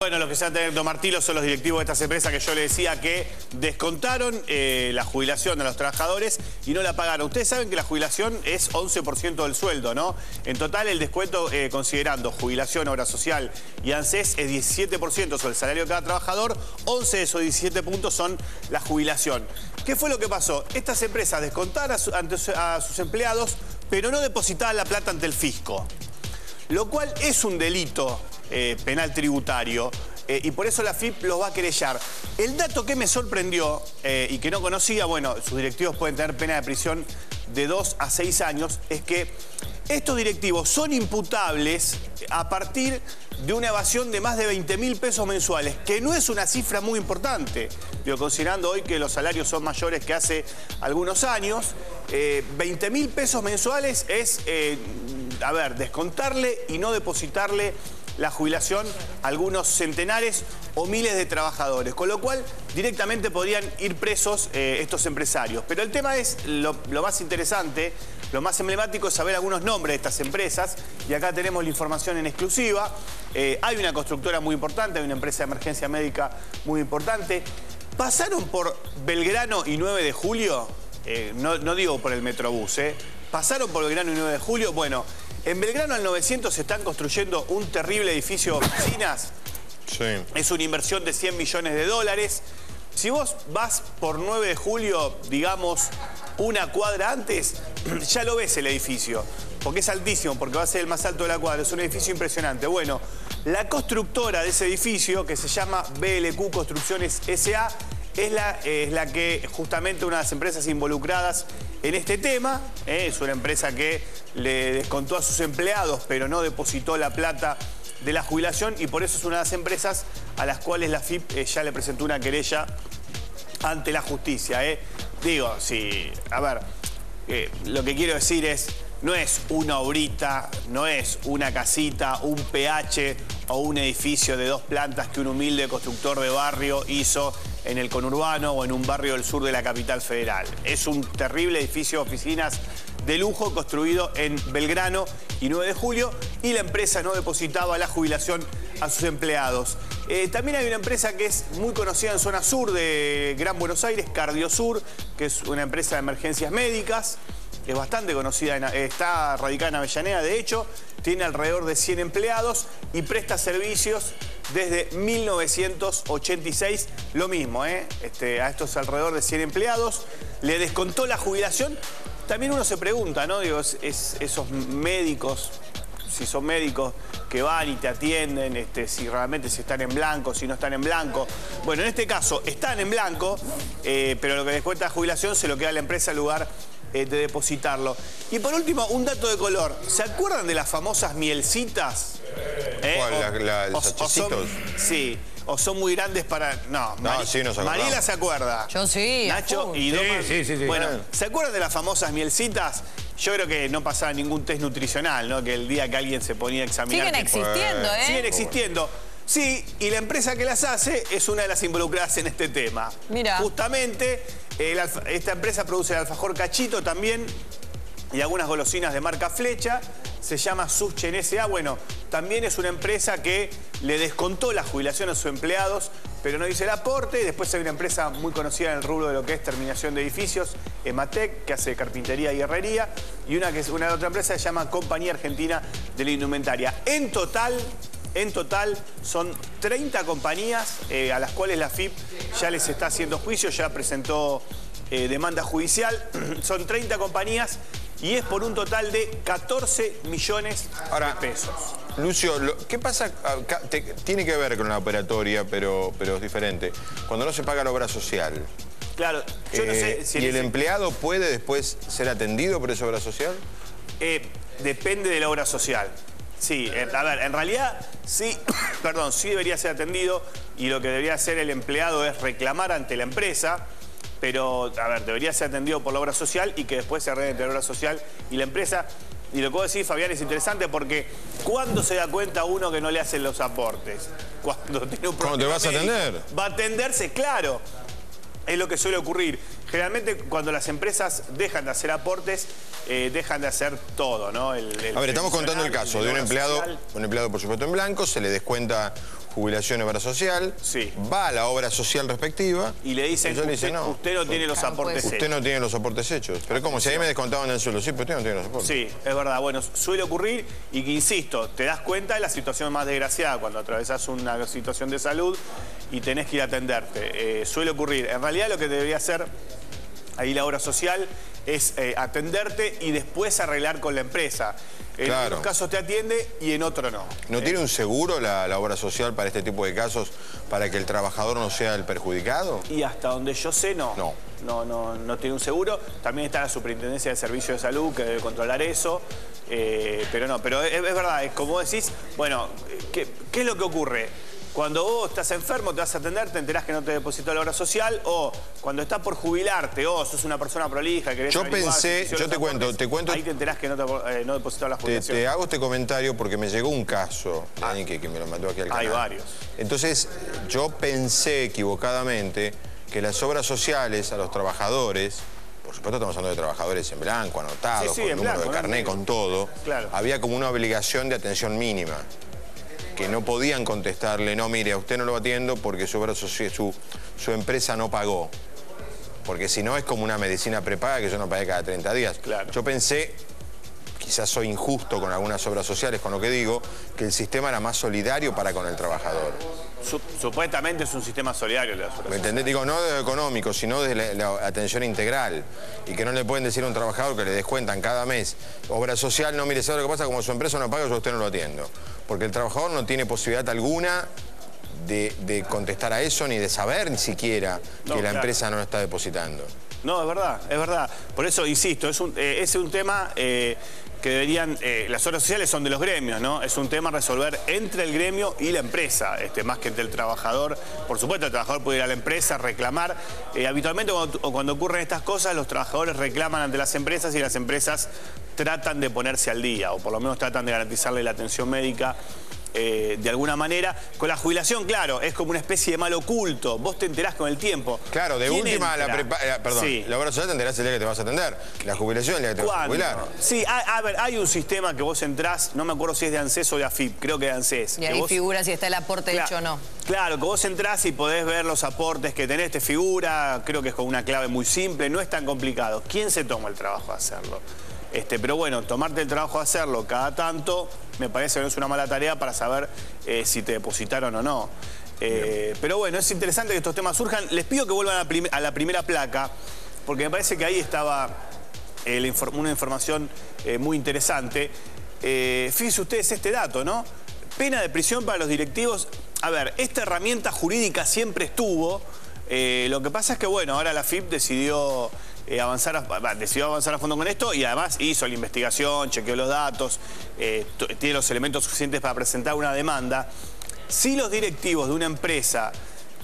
Bueno, los que se van a tener que tomar tiro son los directivos de estas empresas que yo les decía que descontaron la jubilación de los trabajadores y no la pagaron. Ustedes saben que la jubilación es 11% del sueldo, ¿no? En total el descuento, considerando jubilación, obra social y ANSES, es 17% sobre el salario de cada trabajador. 11 de esos 17 puntos son la jubilación. ¿Qué fue lo que pasó? Estas empresas descontaron a sus empleados, pero no depositaban la plata ante el fisco, lo cual es un delito penal tributario, y por eso la AFIP los va a querellar. El dato que me sorprendió y que no conocía, bueno, sus directivos pueden tener pena de prisión de 2 a 6 años, es que estos directivos son imputables a partir de una evasión de más de 20.000 pesos mensuales, que no es una cifra muy importante, digo, considerando hoy que los salarios son mayores que hace algunos años. 20.000 pesos mensuales es, descontarle y no depositarle la jubilación a algunos centenares o miles de trabajadores, con lo cual directamente podrían ir presos estos empresarios. Pero el tema es, lo más interesante, lo más emblemático es saber algunos nombres de estas empresas, y acá tenemos la información en exclusiva. Hay una constructora muy importante, hay una empresa de emergencia médica muy importante. Pasaron por Belgrano y 9 de Julio, no digo por el Metrobús, pasaron por Belgrano y 9 de Julio, bueno. En Belgrano al 900 se están construyendo un terrible edificio de oficinas. Sí. Es una inversión de 100 millones de dólares. Si vos vas por 9 de julio, digamos, una cuadra antes, ya lo ves el edificio. Porque es altísimo, porque va a ser el más alto de la cuadra. Es un edificio impresionante. Bueno, la constructora de ese edificio, que se llama BLQ Construcciones S.A., es la que justamente una de las empresas involucradas en este tema. Es una empresa que le descontó a sus empleados, pero no depositó la plata de la jubilación, y por eso es una de las empresas a las cuales la AFIP ya le presentó una querella ante la justicia. Digo, sí, lo que quiero decir es, no es una obrita, no es una casita, un PH o un edificio de 2 plantas que un humilde constructor de barrio hizo en el conurbano o en un barrio del sur de la capital federal. Es un terrible edificio de oficinas de lujo construido en Belgrano y 9 de Julio, y la empresa no depositaba la jubilación a sus empleados. También hay una empresa que es muy conocida en zona sur de Gran Buenos Aires, Cardiosur, que es una empresa de emergencias médicas. Es bastante conocida, está radicada en Avellaneda, de hecho, tiene alrededor de 100 empleados y presta servicios desde 1986, lo mismo, a estos alrededor de 100 empleados, le descontó la jubilación. También uno se pregunta, ¿no? Digo, esos médicos, si son médicos que van y te atienden, si realmente si están en blanco, si no están en blanco. Bueno, en este caso están en blanco, pero lo que descuenta la jubilación se lo queda a la empresa en lugar de depositarlo. Y por último, un dato de color. ¿Se acuerdan de las famosas mielcitas? ¿Cuál? ¿Los hachecitos? Sí. ¿O son muy grandes para...? No, sí, nos acordamos. Mariela se acuerda. Yo sí. Nacho y Doma. Sí. Bueno, ¿se acuerdan de las famosas mielcitas? Yo creo que no pasaba ningún test nutricional, ¿no? Que el día que alguien se ponía a examinar... Siguen existiendo, Siguen existiendo. Sí, y la empresa que las hace es una de las involucradas en este tema. Mira. Justamente, esta empresa produce el alfajor Cachito también y algunas golosinas de marca Flecha. Se llama Suschen S.A. Bueno, también es una empresa que le descontó la jubilación a sus empleados, pero no dice el aporte. Después hay una empresa muy conocida en el rubro de lo que es terminación de edificios, Ematec, que hace carpintería y herrería, y una otra empresa que se llama Compañía Argentina de la Indumentaria. En total son 30 compañías a las cuales la AFIP ya les está haciendo juicio, ya presentó demanda judicial. Son 30 compañías y es por un total de 14 millones de pesos. Lucio, ¿qué pasa? Tiene que ver con la operatoria, pero es diferente. Cuando no se paga la obra social. Claro, yo no sé si... ¿Y el empleado puede después ser atendido por esa obra social? Depende de la obra social. Sí, en realidad sí, sí debería ser atendido, y lo que debería hacer el empleado es reclamar ante la empresa, pero, debería ser atendido por la obra social y que después se arregle entre la obra social y la empresa. Y lo que vos decís, Fabián, es interesante porque ¿cuándo se da cuenta uno que no le hacen los aportes? Cuando tiene un problema. ¿Cómo te vas a atender? Va a atenderse, claro. Es lo que suele ocurrir. Generalmente cuando las empresas dejan de hacer aportes, dejan de hacer todo, ¿no? Estamos contando el caso de un empleado por supuesto en blanco, se le descuenta jubilación y obra social, Sí. va a la obra social respectiva. Y le dicen que usted no tiene los aportes hechos. Usted no tiene los aportes hechos. Pero como si ahí me descontaban el sueldo. Sí, pero usted no tiene los aportes. Sí, es verdad. Bueno, suele ocurrir y que, insisto, te das cuenta de la situación más desgraciada cuando atravesás una situación de salud y tenés que ir a atenderte. Suele ocurrir. En realidad lo que debería hacer ahí la obra social es atenderte y después arreglar con la empresa. En algunos casos te atiende y en otros no. ¿No tiene un seguro la obra social para este tipo de casos, para que el trabajador no sea el perjudicado? Y hasta donde yo sé, no. No tiene un seguro. También está la Superintendencia de Servicios de Salud que debe controlar eso. Pero es verdad, es como decís, bueno, ¿qué es lo que ocurre? Cuando vos estás enfermo, te vas a atender, te enterás que no te depositó la obra social, o cuando estás por jubilarte, o sos una persona prolija, querés averiguar, yo te cuento. Ahí te enterás que no depositó la jubilación. Te hago este comentario porque me llegó un caso de alguien que me lo mandó aquí al canal. Hay varios. Entonces, yo pensé equivocadamente que las obras sociales a los trabajadores, por supuesto estamos hablando de trabajadores en blanco, anotados, con el número de carnet, con todo, había como una obligación de atención mínima, que no podían contestarle, no, mire, a usted no lo atiendo porque su empresa no pagó. Porque si no es como una medicina prepaga que yo no pagué cada 30 días. Claro. Yo pensé, quizás soy injusto con algunas obras sociales con lo que digo, que el sistema era más solidario para con el trabajador. Supuestamente es un sistema solidario de las obras. ¿Me entendés? Digo, no de lo económico, sino de la atención integral. Y que no le pueden decir a un trabajador que le descuentan cada mes obra social, no, mire, ¿sabe lo que pasa? Como su empresa no paga, yo a usted no lo atiendo. Porque el trabajador no tiene posibilidad alguna de contestar a eso, ni de saber ni siquiera que la empresa no lo está depositando. No, es verdad. Por eso, insisto, es un tema que deberían... las obras sociales son de los gremios, ¿no? Es un tema a resolver entre el gremio y la empresa, más que entre el trabajador. Por supuesto, el trabajador puede ir a la empresa a reclamar. Habitualmente, cuando ocurren estas cosas, los trabajadores reclaman ante las empresas y las empresas tratan de ponerse al día, o por lo menos tratan de garantizarle la atención médica de alguna manera. Con la jubilación, claro, es como una especie de mal oculto. Vos te enterás con el tiempo. Claro, de última, la obra social te enterás el día que te vas a atender. La jubilación el día que te vas a jubilar. Sí, a ver, hay un sistema que vos entrás, no me acuerdo si es de ANSES o de AFIP, creo que de ANSES. Y ahí figura si está el aporte hecho o no. Claro, que vos entrás y podés ver los aportes que tenés, te figura, creo que es con una clave muy simple, no es tan complicado. ¿Quién se toma el trabajo de hacerlo? Pero bueno, tomarte el trabajo de hacerlo cada tanto me parece que no es una mala tarea para saber si te depositaron o no. Pero bueno, es interesante que estos temas surjan. Les pido que vuelvan a la primera placa, porque me parece que ahí estaba una información muy interesante. Fíjense ustedes este dato, ¿no? Pena de prisión para los directivos. A ver, esta herramienta jurídica siempre estuvo. Lo que pasa es que, bueno, ahora la AFIP decidió avanzar a fondo con esto y además hizo la investigación, chequeó los datos, tiene los elementos suficientes para presentar una demanda. Si los directivos de una empresa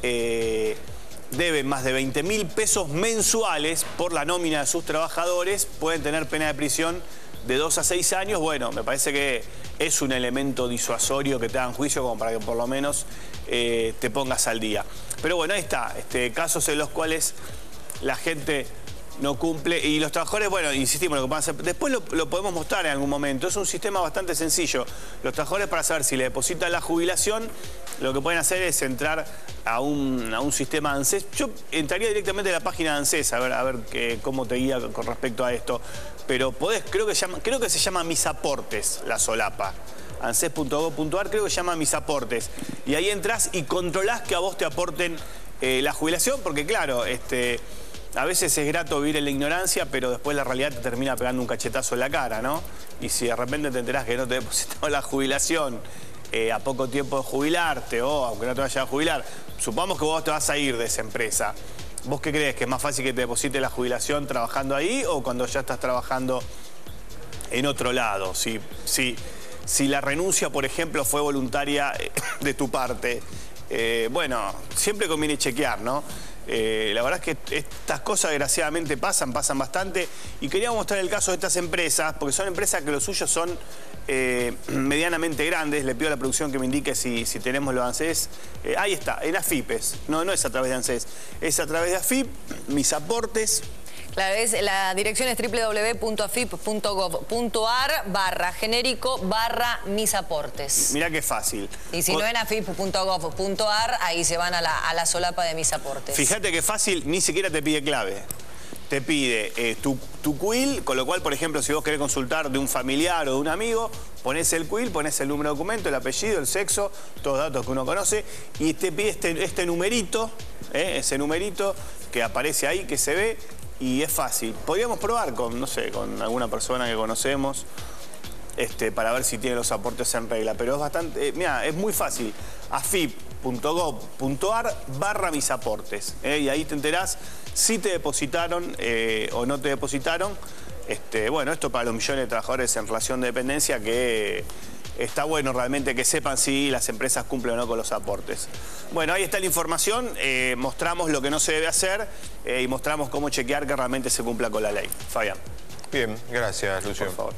deben más de 20.000 pesos mensuales por la nómina de sus trabajadores, pueden tener pena de prisión de 2 a 6 años. Bueno, me parece que es un elemento disuasorio que te hagan juicio como para que por lo menos te pongas al día. Pero bueno, ahí está, casos en los cuales la gente no cumple y los trabajadores, bueno, insistimos, lo que pasa, después lo podemos mostrar en algún momento. Es un sistema bastante sencillo. Los trabajadores, para saber si le depositan la jubilación, lo que pueden hacer es entrar a un sistema de ANSES. Yo entraría directamente a la página de ANSES a ver cómo te guía con respecto a esto. Pero creo que se llama Mis Aportes, la solapa. ANSES.gov.ar, creo que se llama Mis Aportes. Y ahí entras y controlás que a vos te aporten la jubilación, porque claro, a veces es grato vivir en la ignorancia, pero después la realidad te termina pegando un cachetazo en la cara, ¿no? Y si de repente te enterás que no te depositó la jubilación a poco tiempo de jubilarte, o aunque no te vayas a jubilar, supongamos que vos te vas a ir de esa empresa. ¿Vos qué crees? ¿Que es más fácil que te deposite la jubilación trabajando ahí o cuando ya estás trabajando en otro lado? Si la renuncia, por ejemplo, fue voluntaria de tu parte, bueno, siempre conviene chequear, ¿no? La verdad es que estas cosas desgraciadamente pasan bastante y queríamos mostrar el caso de estas empresas porque son empresas que los suyos son medianamente grandes. Le pido a la producción que me indique si tenemos los ANSES. Ahí está, en AFIPes, no es a través de ANSES, es a través de AFIP, Mis Aportes. Claro, la dirección es www.afip.gov.ar/genérico/misaportes. Mirá qué fácil. Y si no en afip.gov.ar, ahí se van a la solapa de misaportes. Fíjate qué fácil, ni siquiera te pide clave. Te pide tu CUIL, con lo cual, por ejemplo, si vos querés consultar de un familiar o de un amigo, ponés el CUIL, ponés el número de documento, el apellido, el sexo, todos datos que uno conoce, y te pide este numerito, ese numerito que aparece ahí, que se ve, y es fácil. Podríamos probar con, no sé, con alguna persona que conocemos, para ver si tiene los aportes en regla, pero es bastante, mira, es muy fácil. afip.gov.ar/misaportes, y ahí te enterás si te depositaron o no te depositaron. Bueno, esto para los millones de trabajadores en relación de dependencia, que está bueno realmente que sepan si las empresas cumplen o no con los aportes. Bueno, ahí está la información, mostramos lo que no se debe hacer y mostramos cómo chequear que realmente se cumpla con la ley. Fabián. Bien, gracias, Lucio. Por favor.